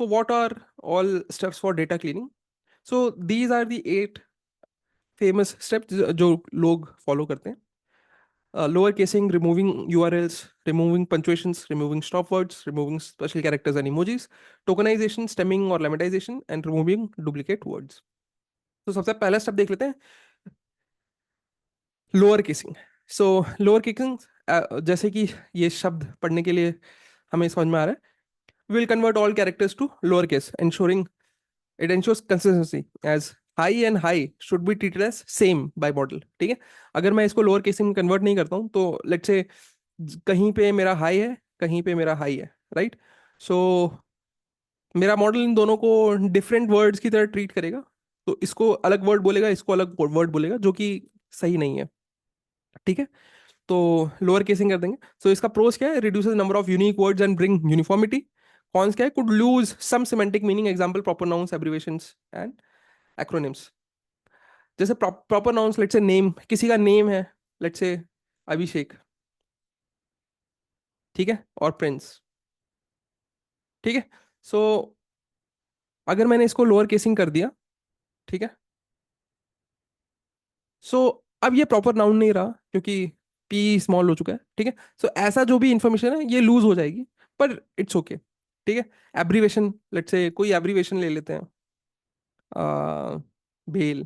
So what are all steps for data cleaning? So these are the 8 famous steps जो लोग follow करते हैं. Lower casing, removing URLs, removing punctuations, removing stop words, removing special characters and emojis, tokenization, stemming or lemmatization, and removing duplicate words. तो सबसे पहला step देख लेते हैं, लोअर केसिंग. सो लोअर केसिंग, जैसे कि ये शब्द पढ़ने के लिए हमें समझ में आ रहा है, will convert all characters to lower case, ensuring it ensures consistency as high and high should be treated as same by model. ठीक है, अगर मैं इसको लोअर केसिंग में कन्वर्ट नहीं करता हूँ तो लेट्स से कहीं पे मेरा हाई है, कहीं पे मेरा हाई है, राइट. सो मेरा मॉडल इन दोनों को डिफरेंट वर्ड्स की तरह ट्रीट करेगा, तो इसको अलग वर्ड बोलेगा, इसको अलग वर्ड बोलेगा, जो कि सही नहीं है. ठीक है, तो लोअर केसिंग कर देंगे. सो इसका प्रोस क्या है, reduces number of unique words and bring uniformity. Cons क्या है, could lose some semantic meaning, example proper nouns, abbreviations and acronyms. जैसे proper nouns, let's say name, किसी का नेम है, लेट्स से अभिषेक, ठीक है, और प्रिंस. ठीक है, सो अगर मैंने इसको लोअर केसिंग कर दिया, ठीक है, सो अब ये प्रॉपर नाउन नहीं रहा क्योंकि पी स्मॉल हो चुका है. ठीक है, सो ऐसा जो भी इंफॉर्मेशन है ये लूज हो जाएगी, पर इट्स ओके. ठीक है, एब्रीवेशन, लेट्स से कोई एब्रीवेशन ले लेते हैं, बेल,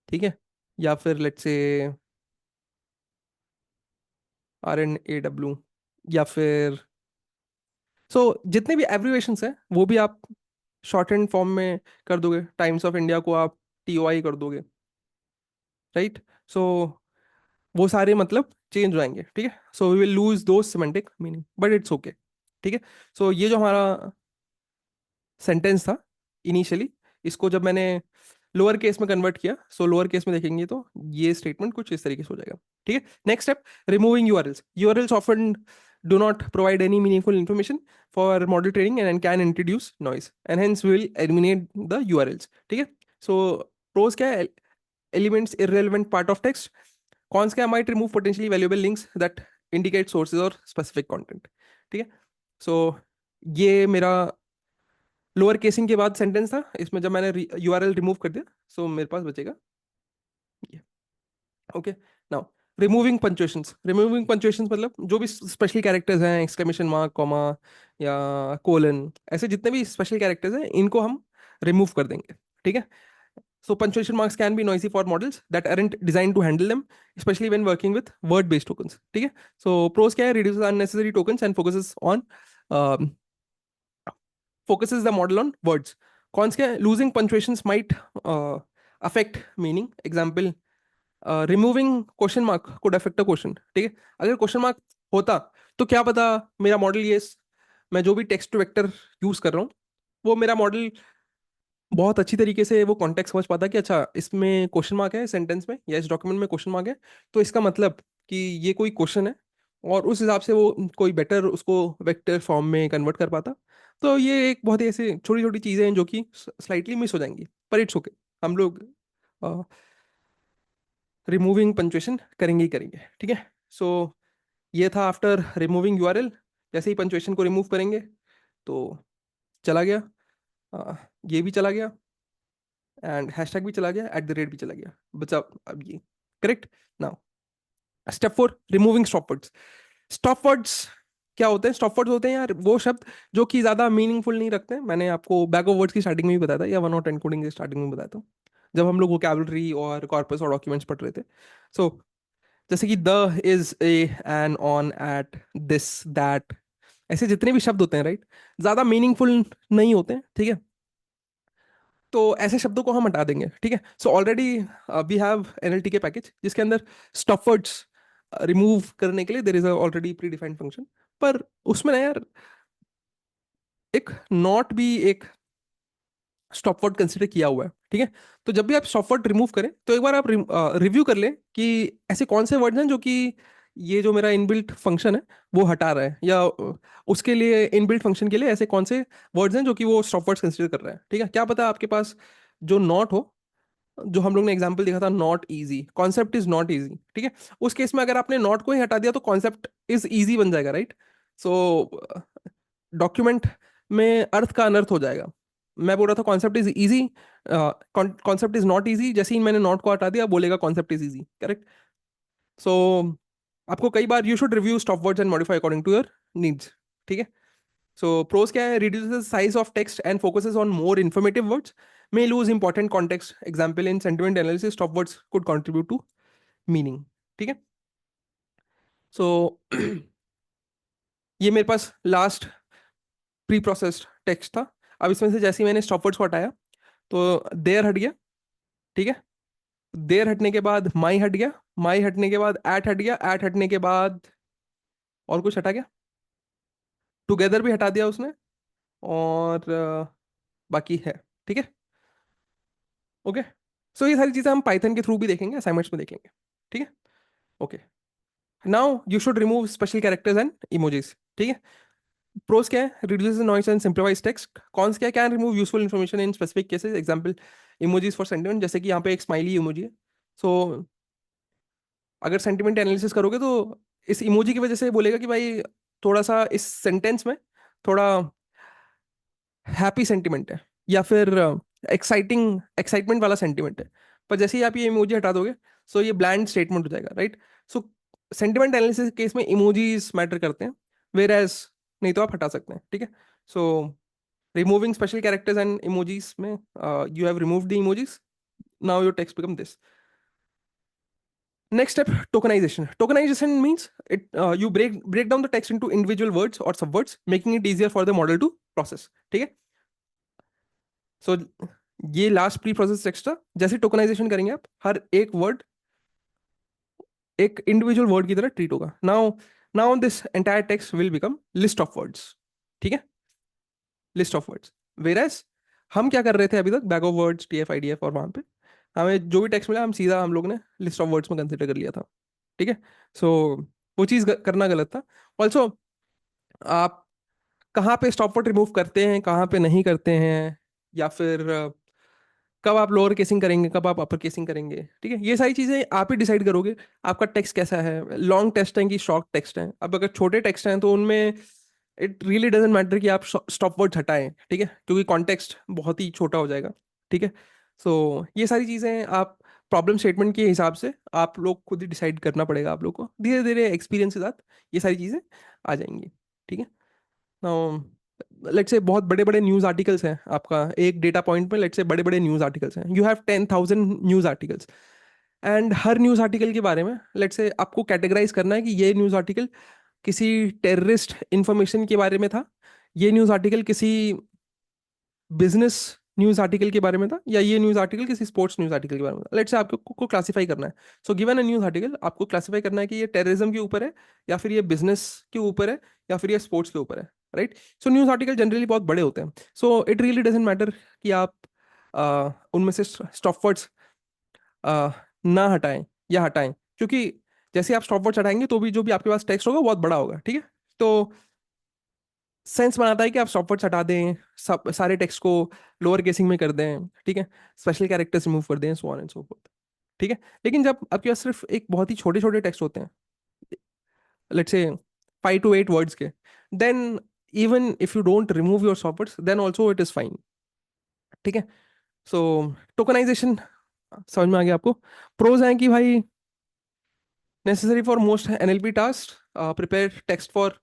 ठीक है, या फिर लेट्स से RNAW, या फिर जितने भी एब्रीवेशंस हैं वो भी आप शॉर्ट हैंड फॉर्म में कर दोगे. टाइम्स ऑफ इंडिया को आप TOI कर दोगे, राइट. सो वो सारे मतलब चेंज हो जाएंगे. ठीक है, सो वी विल लूज दो semantic meaning, but it's okay. ठीक है, सो ये जो हमारा सेंटेंस था इनिशियली, इसको जब मैंने लोअर केस में कन्वर्ट किया, सो लोअर केस में देखेंगे तो ये स्टेटमेंट कुछ इस तरीके से हो जाएगा. ठीक है, next step, removing URLs. URLs often do not provide any meaningful information for model training and can introduce noise, and hence we will eliminate the URLs. ठीक है, so pros क्या है, elements irrelevant part of text. Cons क्या, might remove potentially valuable links that indicate sources or specific content. ठीक है, so ये मेरा lower casing के बाद सेंटेंस था. इसमें जब मैंने URL रिमूव कर दिया, सो मेरे पास बचेगा ये. Okay, now removing punctuations. Removing punctuations मतलब जो भी स्पेशल कैरेक्टर्स हैं, एक्सक्लेमेशन मार्क, कॉमा या कोलन, ऐसे जितने भी स्पेशल कैरेक्टर्स हैं इनको हम रिमूव कर देंगे. ठीक है, so punctuation marks can be noisy for models that aren't designed to handle them, especially when working with word based tokens. ठीक है, so pros क्या है, reduces unnecessary tokens and um, focuses the model on words. Cons क्या है, losing punctuations might affect meaning, example removing question mark could affect a question. ठीक है, अगर question mark होता तो क्या पता मेरा मॉडल ये, मैं जो भी टेक्स्ट टू वेक्टर यूज कर रहा हूँ वो मेरा मॉडल बहुत अच्छी तरीके से वो कॉन्टेक्स्ट समझ पाता कि अच्छा इसमें क्वेश्चन मार्क है सेंटेंस में या इस डॉक्यूमेंट में क्वेश्चन मार्क है, तो इसका मतलब कि ये कोई क्वेश्चन है, और उस हिसाब से वो कोई बेटर उसको वेक्टर फॉर्म में कन्वर्ट कर पाता. तो ये एक बहुत ही ऐसे छोटी छोटी चीज़ें हैं जो कि स्लाइटली मिस हो जाएंगी, पर इट्स ओके, हम लोग रिमूविंग पंक्चुएशन करेंगे ही करेंगे. ठीक है, सो ये था आफ्टर रिमूविंग यूआरएल. जैसे ही पंक्चुएशन को रिमूव करेंगे तो चला गया, ये भी चला गया, एंड हैशटैग भी चला गया, @ भी चला गया, बचा अब ये. Correct. Now step 4, removing stop words. Stop words क्या होते हैं, स्टॉप वर्ड्स होते हैं यार वो शब्द जो कि ज्यादा मीनिंगफुल नहीं रखते हैं. मैंने आपको बैक ऑफ वर्ड्स की स्टार्टिंग में भी बताया था, या वन नॉट एनकोडिंग की स्टार्टिंग में बताया था, जब हम लोग वोकैबुलरी और कॉर्पस और डॉक्यूमेंट्स पढ़ रहे थे. सो जैसे कि the, is, a, an, on, at, this, that, ऐसे जितने भी शब्द होते हैं, राइट, ज्यादा मीनिंगफुल नहीं होते हैं. ठीक है, तो ऐसे शब्दों को हम हटा देंगे. ठीक है, so already we have NLTK package जिसके अंदर स्टॉप वर्ड्स रिमूव करने के लिए there is already predefined function, पर उसमें ना यार एक नॉट भी एक स्टॉप वर्ड कंसिडर किया हुआ है. ठीक है, तो जब भी आप स्टॉप वर्ड रिमूव करें तो एक बार आप रिव्यू कर लें कि ऐसे कौन से वर्ड्स हैं जो कि ये जो मेरा इनबिल्ट फंक्शन है वो हटा रहा है, या उसके लिए इनबिल्ट फंक्शन के लिए ऐसे कौन से वर्ड्स हैं जो कि वो स्टॉप वर्ड्स कंसिडर कर रहा है. ठीक है, क्या पता आपके पास जो नॉट हो, जो हम लोग ने एग्जांपल देखा था, not easy, concept is not easy. ठीक है, उस केस में अगर आपने नॉट को ही हटा दिया तो कॉन्सेप्ट इज इजी बन जाएगा, राइट. सो डॉक्यूमेंट में अर्थ का अनर्थ हो जाएगा। मैं बोल रहा था concept is easy, concept is not easy, जैसे ही मैंने नॉट को हटा दिया बोलेगा concept is easy, correct. So आपको कई बार you should review stop words and modify according to your needs, ठीक है। सो प्रोज क्या है, reduces size of text and focuses on more informative words, may lose important context. Example, in sentiment analysis, stop words could contribute to meaning, ठीक है। सो ये मेरे पास last pre processed text था। अब इसमें से जैसे ही मैंने स्टॉप वर्ड्स को हटाया तो देयर हट गया, ठीक है। देयर हटने के बाद माई हट गया, माई हटने के बाद एट हट गया, एट हटने के बाद और कुछ हटा गया, टुगेदर भी हटा दिया उसने, और बाकी है, ठीक है। ओके, सो ये सारी चीजें हम पाइथन के थ्रू भी देखेंगे, असाइनमेंट्स में देखेंगे, ठीक है। Okay, now you should remove special characters and emojis, ठीक है। प्रोस क्या है, reduces noise and simplifies text. Cons क्या है, can remove useful information in specific cases. Example, emojis for sentiment, जैसे कि यहाँ पे एक स्माइली इमोजी है। सो अगर सेंटिमेंट एनालिसिस करोगे तो इस इमोजी की वजह से बोलेगा कि भाई थोड़ा सा इस सेंटेंस में थोड़ा हैप्पी सेंटिमेंट है, या फिर एक्साइटिंग एक्साइटमेंट वाला सेंटिमेंट है। पर जैसे ही आप ये इमोजी हटा दोगे, सो ये ब्लैंड स्टेटमेंट हो जाएगा, राइट। सो सेंटिमेंट एनालिसिस केस में इमोजीज मैटर करते हैं, वेर एज नहीं तो आप हटा सकते हैं, ठीक है। सो removing special characters and emojis में you have removed the emojis, now your text become this. Next step, tokenization. Tokenization means it you break down the text into individual words or subwords, making it easier for the model to process, ठीक है। सो ये last pre process text था। जैसे tokenization करेंगे आप, हर एक word एक individual word की तरह ट्रीट होगा। Now now this entire text will become list of words, ठीक है, लिस्ट ऑफ वर्ड्स। वेरएज हम क्या कर रहे थे अभी तक, bag of words, TF IDF, और वहां पे हमें जो भी टेक्स्ट मिला हम सीधा हम लोग ने लिस्ट ऑफ वर्ड्स में कंसिडर कर लिया था, ठीक है। सो वो चीज़ करना गलत था। ऑल्सो आप कहाँ पे स्टॉप वर्ड रिमूव करते हैं, कहाँ पे नहीं करते हैं, या फिर कब आप लोअर केसिंग करेंगे, कब आप अपर केसिंग करेंगे, ठीक है, ये सारी चीज़ें आप ही डिसाइड करोगे। आपका टेक्स्ट कैसा है, लॉन्ग टेक्स्ट है कि शॉर्ट टेक्स्ट है। अब अगर छोटे टेक्स्ट हैं तो उनमें इट रियली डजेंट मैटर कि आप स्टॉप वर्ड हटाएं, ठीक है, क्योंकि कॉन्टेक्स्ट बहुत ही छोटा हो जाएगा, ठीक है। सो ये सारी चीज़ें आप प्रॉब्लम स्टेटमेंट के हिसाब से आप लोग खुद ही डिसाइड करना पड़ेगा आप लोग को, धीरे धीरे एक्सपीरियंस के साथ ये सारी चीज़ें आ जाएंगी, ठीक है। लेट्स से बहुत बड़े बड़े न्यूज़ आर्टिकल्स हैं, आपका एक डेटा पॉइंट में लेट्स से बड़े बड़े न्यूज़ आर्टिकल्स हैं, you have 10,000 news articles, and her news article के बारे में लेट्स से आपको कैटेगराइज करना है कि ये न्यूज़ आर्टिकल किसी टेररिस्ट इंफॉर्मेशन के बारे में था, ये न्यूज़ आर्टिकल किसी बिजनेस न्यूज़ आर्टिकल के बारे में था, या ये न्यूज़ आर्टिकल किसी स्पोर्ट्स न्यूज़ आर्टिकल के बारे में था। लेट्स से आपको को क्लासीफाई करना है। So given a news article, आपको क्लासीफाई करना है कि ये टेररिज्म के ऊपर है, या फिर ये बिजनेस के ऊपर है, या फिर ये स्पोर्ट्स के ऊपर है, राइट। सो न्यूज़ आर्टिकल जनरली बहुत बड़े होते हैं। So it really doesn't matter कि आप उनमें से स्टॉप वर्ड्स ना हटाएं या हटाएं, क्योंकि जैसे आप स्टॉप वर्ड्स हटाएंगे तो भी जो भी आपके पास टेक्स्ट होगा बहुत बड़ा होगा, ठीक है। तो सेंस बनाता है कि आप स्टॉप वर्ड्स हटा दें, सब सारे टेक्स्ट को लोअर केसिंग में कर दें, ठीक है, स्पेशल कैरेक्टर्स रिमूव कर दें, so on and so fourth, ठीक है। लेकिन जब आपके पास सिर्फ एक बहुत ही छोटे छोटे टेक्स्ट होते हैं, लेट्स से 5 to 8 वर्ड्स के, then even if you don't remove your stop words then also it is fine, ठीक है। सो टोकनाइजेशन समझ में आ गया आपको। प्रोज हैं कि भाई necessary for most NLP task, prepare text for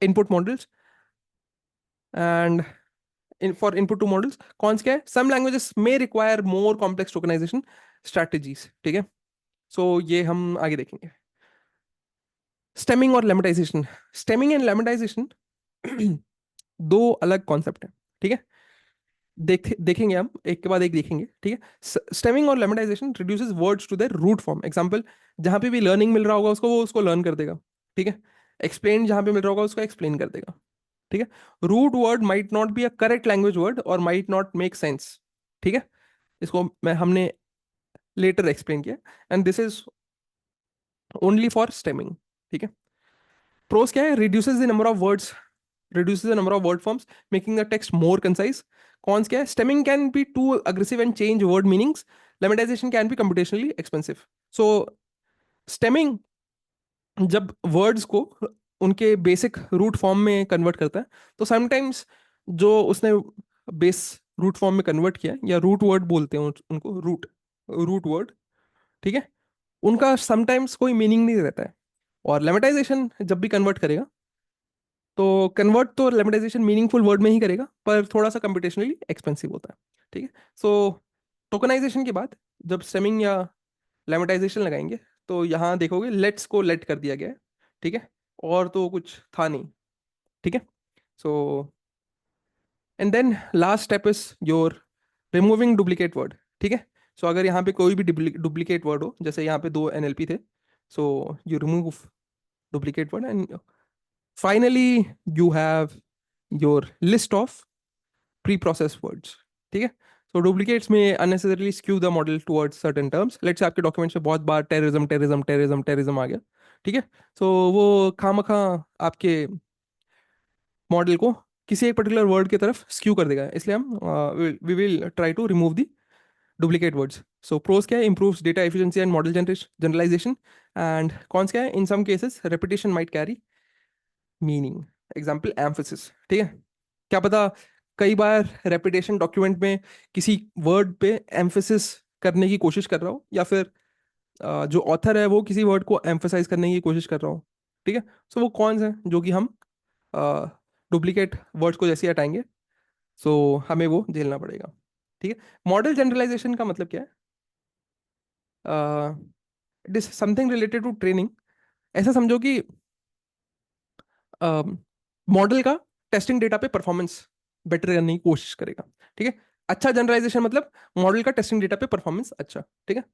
input models and for input to models। कौन क्या है, some languages may require more complex tokenization strategies, ठीक है। सो ये हम आगे देखेंगे। स्टेमिंग और लेमेटाइजेशन, स्टेमिंग एंड लेमेटाइजेशन दो अलग कॉन्सेप्ट है, ठीक है। देखेंगे हम एक के बाद एक देखेंगे, ठीक है। स्टेमिंग और lemmatization reduces words to their root form. Example, जहां पे भी लर्निंग मिल रहा होगा उसको, वो उसको लर्न कर देगा, ठीक है। एक्सप्लेन जहां पे मिल रहा होगा उसको एक्सप्लेन कर देगा, ठीक है। Root word might not be a correct language word और माइट नॉट मेक सेंस, ठीक है। इसको मैं हमने लेटर एक्सप्लेन किया, and this is only for stemming, ठीक है। प्रोस क्या है, reduces the number of words, reduces the number of word forms, making the text more concise। Cons क्या है, stemming can be too aggressive and change word meanings। Lemmatization can be computationally expensive। So stemming जब words को उनके basic root form में convert करता है, तो sometimes जो उसने बेस रूट फॉर्म में कन्वर्ट किया है, या रूट वर्ड बोलते हैं उनको, रूट रूट वर्ड, ठीक है, उनका समटाइम्स कोई मीनिंग नहीं रहता है। और लेमेटाइजेशन जब भी कन्वर्ट करेगा, तो कन्वर्ट तो लेमेटाइजेशन मीनिंगफुल वर्ड में ही करेगा, पर थोड़ा सा कंप्यूटेशनली एक्सपेंसिव होता है। ठीक है। सो टोकनाइजेशन के बाद जब स्टेमिंग या लेमेटाइजेशन लगाएंगे, तो यहाँ देखोगे लेट्स को लेट कर दिया गया है। ठीक है। और तो कुछ था नहीं। ठीक है। So and then last step is your removing duplicate word. ठीक है। सो अगर यहाँ पे कोई भी डुप्लीकेट वर्ड हो, जैसे यहाँ पे दो एनएलपी थे, so you remove duplicate word, and finally you have your list of pre process words. ठीक है। सो डुप्लीकेट्स में unnecessarily skew the model towards certain terms. Let's say आपके डॉक्यूमेंट्स में बहुत बार टेररिज्म टेररिज्म टेररिज्म टेररिज्म आ गया। ठीक है। सो वो खामखा आपके मॉडल को किसी एक पर्टिकुलर वर्ड की तरफ स्क्यू कर देगा, इसलिए हम we will try to remove the duplicate words. So pros क्या है, improves data efficiency and model generalization. And cons क्या है, in some cases repetition might carry meaning. Example emphasis. ठीक है। क्या पता कई बार रेपिटेशन डॉक्यूमेंट में किसी वर्ड पे एम्फोसिस करने की कोशिश कर रहा हो, या फिर जो ऑथर है वो किसी वर्ड को एम्फोसाइज करने की कोशिश कर रहा हो। ठीक है। सो वो कौन से हैं जो कि हम डुप्लीकेट वर्ड्स को जैसे ही हटाएंगे, सो हमें वो झेलना पड़ेगा। ठीक है। मॉडल जनरलाइजेशन का मतलब क्या है, it is something related to training. ऐसा समझो कि मॉडल का टेस्टिंग डेटा पे परफॉर्मेंस बेटर करने की कोशिश करेगा। ठीक है। अच्छा जनरलाइजेशन मतलब मॉडल का टेस्टिंग डेटा पे परफॉर्मेंस अच्छा। ठीक है।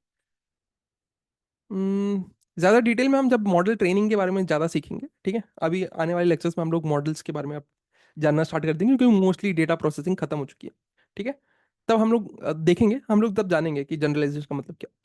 हम्म, ज़्यादा डिटेल में हम जब मॉडल ट्रेनिंग के बारे में ज़्यादा सीखेंगे। ठीक है। अभी आने वाले लेक्चर्स में हम लोग मॉडल्स के बारे में अब जानना स्टार्ट कर देंगे, क्योंकि मोस्टली डेटा प्रोसेसिंग खत्म हो चुकी है। ठीक है। तब हम लोग देखेंगे, हम लोग तब जानेंगे कि जनरलाइजेशन का मतलब क्या।